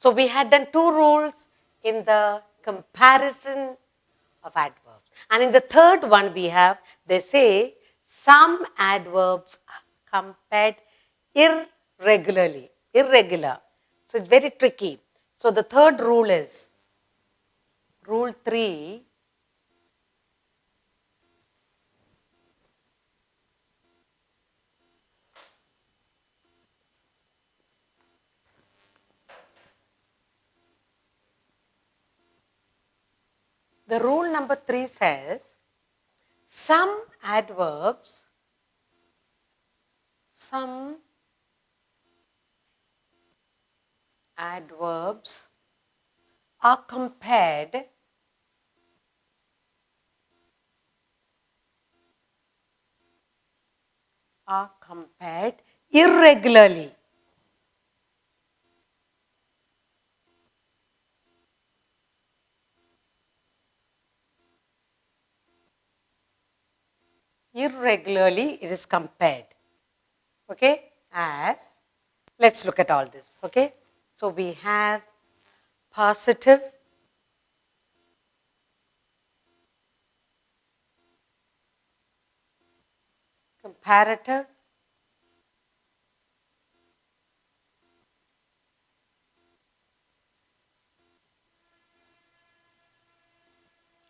So we had done two rules in the comparison of adverbs. And in the third one we have, they say some adverbs are compared irregularly. Irregular. So it's very tricky. So the third rule is, rule 3, the rule number 3 says, some adverbs are compared irregularly. Irregularly it is compared. Okay, as, let's look at all this. Okay, so we have positive, comparative,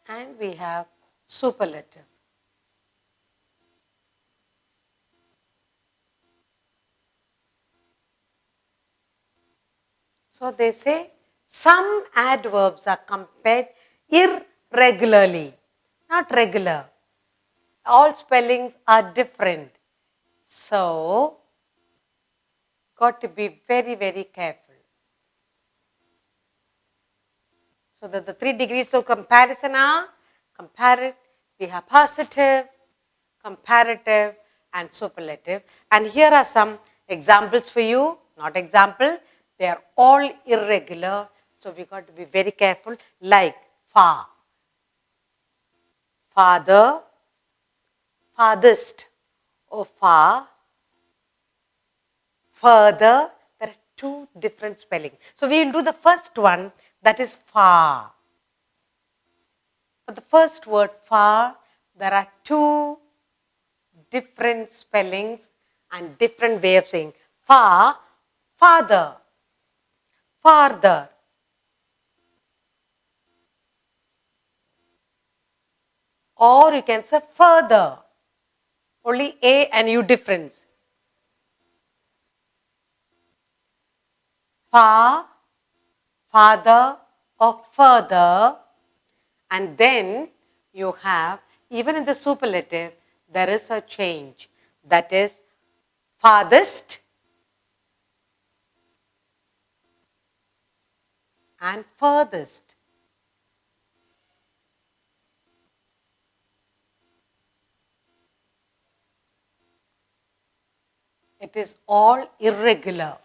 and we have superlative. So they say some adverbs are compared irregularly, not regular. All spellings are different. So, got to be very, very careful. So that the 3 degrees of comparison are comparative, we have positive, comparative, and superlative. And here are some examples for you. Not example, they are all irregular. So we got to be very careful. Like far, father, farthest, or far, further. There are 2 different spellings. So we will do the first one, that is far. For the first word far, there are 2 different spellings and different way of saying. Far, farther, farther. Or you can say further. Only A and U difference. Far, farther, or further. And then you have, even in the superlative, there is a change. That is farthest and furthest. It is all irregular.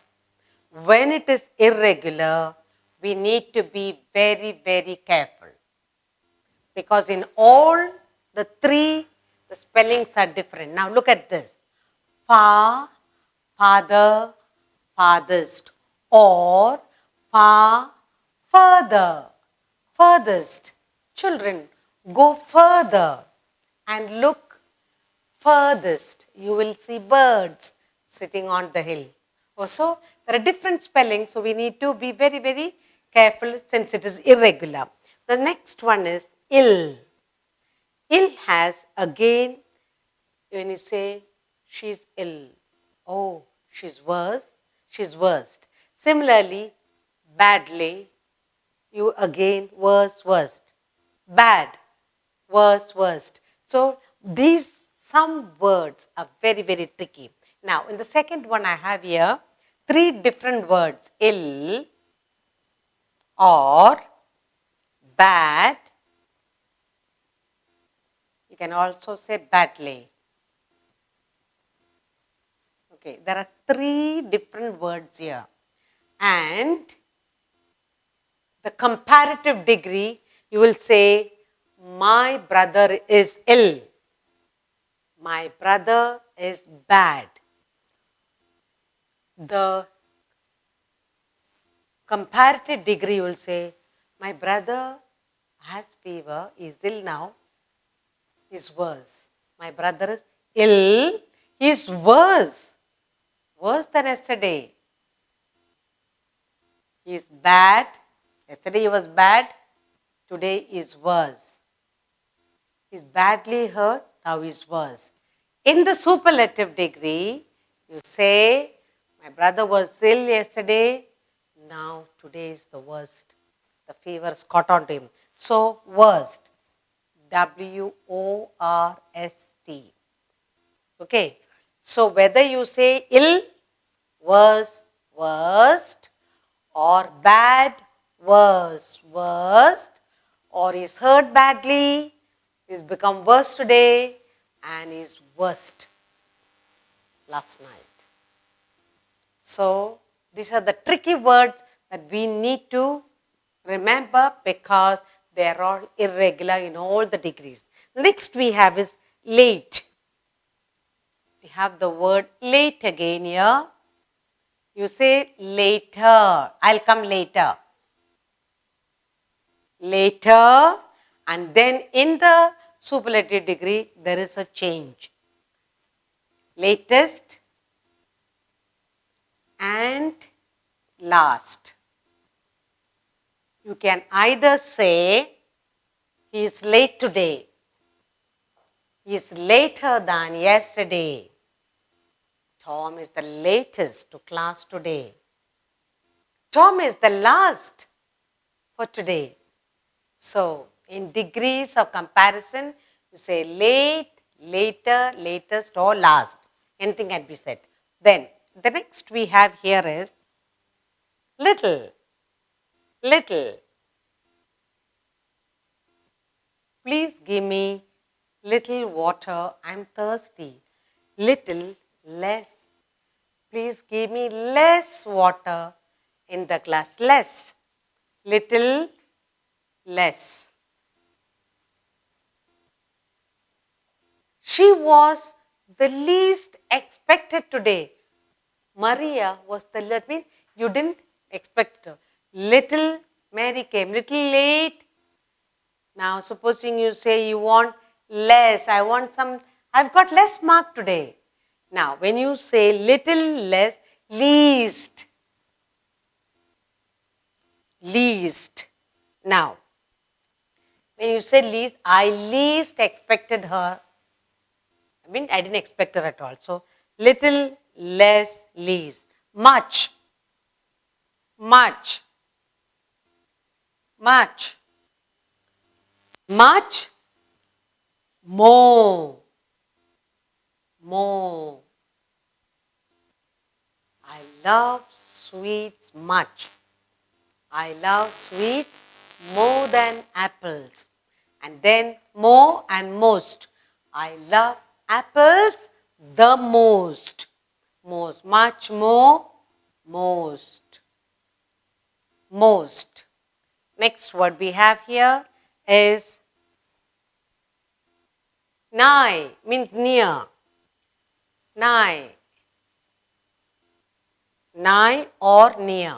When it is irregular, we need to be very, very careful. Because in all the 3, the spellings are different. Now look at this. Far, farther, farthest. Or far, further, furthest. Children, go further and look furthest. You will see birds sitting on the hill. Also, there are different spellings, so we need to be very, very careful since it is irregular. The next one is ill. Ill has, again, when you say she's ill, oh, she's worse, she's worst. Similarly, badly, you again, worse, worst. Bad, worse, worst. So these, some words are very, very tricky. Now, in the second one I have here 3 different words. Ill, or, bad. You can also say badly. Okay, there are 3 different words here. And the comparative degree, you will say, my brother is ill. My brother is bad. The comparative degree, you will say, my brother has fever, is ill now, is worse. My brother is ill, is worse. Worse than yesterday. He is bad. Yesterday he was bad. Today is worse. He is badly hurt. Now he is worse. In the superlative degree, you say, my brother was ill yesterday. Now today is the worst. The fever has caught on to him. So worst. W-O-R-S-T. Okay. So whether you say ill, worse, worst, or bad, worse, worst, or is hurt badly, is become worse today, and is worst last night. So these are the tricky words that we need to remember because they are all irregular in all the degrees. Next we have is late. We have the word late again here. You say later. I'll come later. Later, and then in the superlative degree, there is a change. Latest and last. You can either say, he is late today. He is later than yesterday. Tom is the latest to class today. Tom is the last for today. So, in degrees of comparison, you say late, later, latest, or last. Anything can be said. Then, the next we have here is little. Little. Please give me little water. I'm thirsty. Little, less. Please give me less water in the glass. Less. Little, less. She was the least expected today. Maria was the least. Means you didn't expect her. Little Mary came. Little late. Now supposing you say you want less. I want some. I've got less mark today. Now when you say little less, least. Least. Now when you say least, I least expected her. I didn't expect her at all. So, little, less, least. Much. Much. Much. Much. More. More. I love sweets much. I love sweets more than apples. And then more and most. I love apples the most. Most. Much more. Most. Most. Next word we have here is nigh. Means near. Nigh. Nigh or near.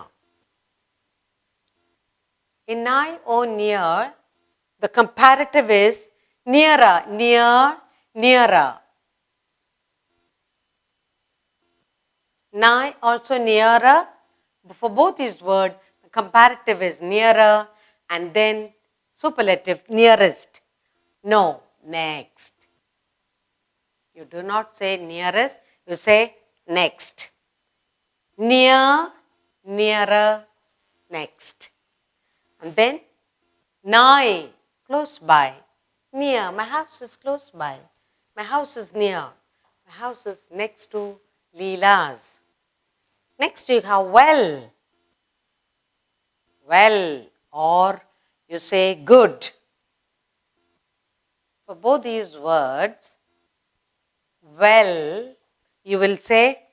In nigh or near, the comparative is nearer. Near. Nearer. Nigh also nearer. For both these words, the comparative is nearer and then superlative nearest. No, next. You do not say nearest, you say next. Near, nearer, next. And then nigh, close by. Near, my house is close by. My house is near. My house is next to Leela's. Next you have well. Well, or you say good. For both these words, well, you will say,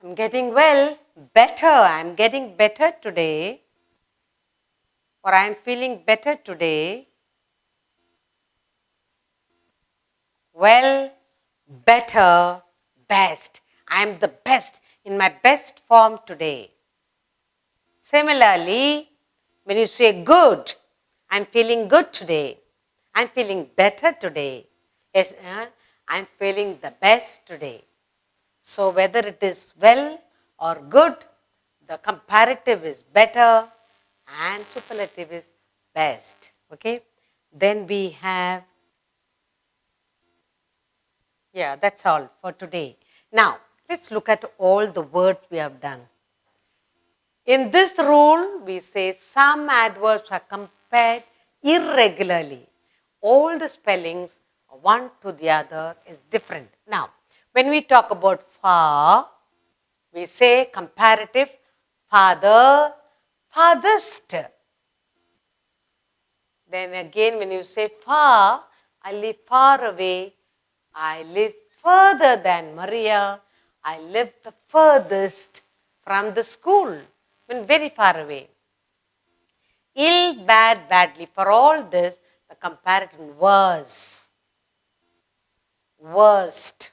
I'm getting well, better, I'm getting better today, or I'm feeling better today. Well, better, best. I'm the best, in my best form today. Similarly, when you say good, I'm feeling good today. I'm feeling better today. Yes, I'm feeling the best today. So whether it is well or good, the comparative is better and superlative is best. Okay. Then we have, yeah, that's all for today. Now, let's look at all the words we have done. In this rule, we say some adverbs are compared irregularly. All the spellings, one to the other, is different. Now, when we talk about far, we say comparative father, farthest. Then again, when you say far, I live far away. I live further than Maria. I live the furthest from the school. I mean, very far away. Ill, bad, badly. For all this, the comparative was worst.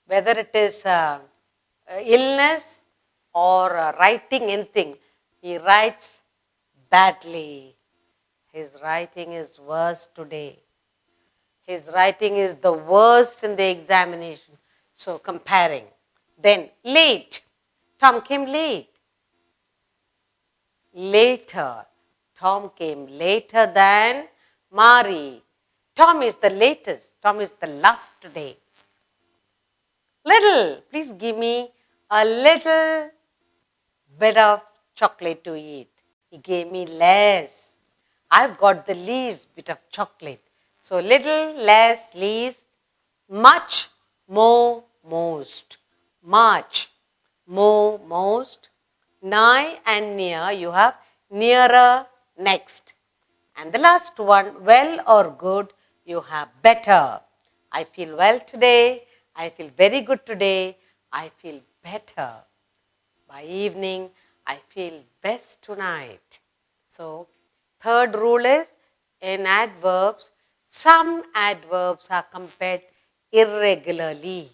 Whether it is illness or writing anything, he writes badly. His writing is worse today. His writing is the worst in the examination. So comparing. Then late. Tom came late. Later. Tom came later than Mari. Tom is the latest. Tom is the last today. Little. Please give me a little bit of chocolate to eat. He gave me less. I've got the least bit of chocolate. So little, less, least, much, more, most. Much, more, most. Nigh and near, you have nearer, next. And the last one, well or good, you have better. I feel well today. I feel very good today. I feel better. By evening, I feel best tonight. So, third rule is in adverbs, some adverbs are compared irregularly.